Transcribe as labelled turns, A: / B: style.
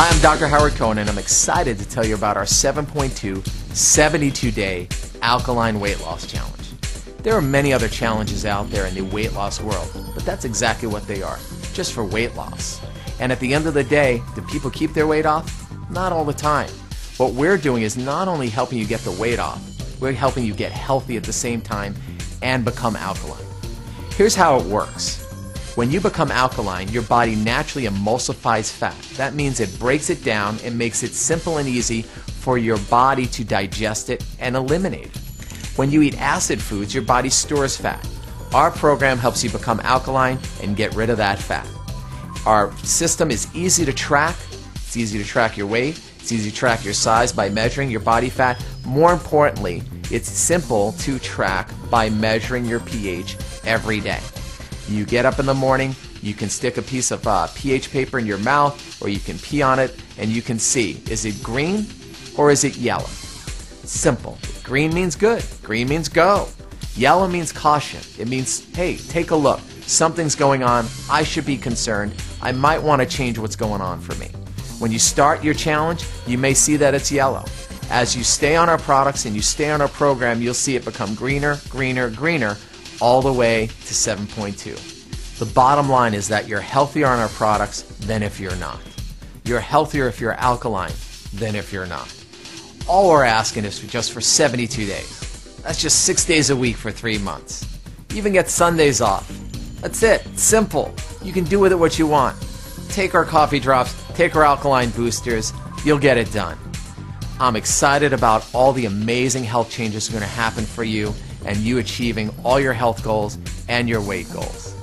A: Hi, I'm Dr. Howard Cohen, and I'm excited to tell you about our 7.2 72-day alkaline weight loss challenge. There are many other challenges out there in the weight loss world, but that's exactly what they are, just for weight loss. And at the end of the day, do people keep their weight off? Not all the time. What we're doing is not only helping you get the weight off, we're helping you get healthy at the same time and become alkaline. Here's how it works. When you become alkaline, your body naturally emulsifies fat. That means it breaks it down and makes it simple and easy for your body to digest it and eliminate it. When you eat acid foods, your body stores fat. Our program helps you become alkaline and get rid of that fat. Our system is easy to track. It's easy to track your weight. It's easy to track your size by measuring your body fat. More importantly, it's simple to track by measuring your pH every day. You get up in the morning, you can stick a piece of pH paper in your mouth, or you can pee on it, and you can see, is it green or is it yellow? Simple. Green means good. Green means go. Yellow means caution. It means, hey, take a look. Something's going on. I should be concerned. I might want to change what's going on for me. When you start your challenge, you may see that it's yellow. As you stay on our products and you stay on our program, you'll see it become greener, greener, greener, all the way to 7.2. The bottom line is that you're healthier on our products than if you're not. You're healthier if you're alkaline than if you're not. All we're asking is just for 72 days. That's just 6 days a week for 3 months. You even get Sundays off. That's it. It's simple. You can do with it what you want. Take our coffee drops, take our alkaline boosters. You'll get it done. I'm excited about all the amazing health changes that are going to happen for you and you achieving all your health goals and your weight goals.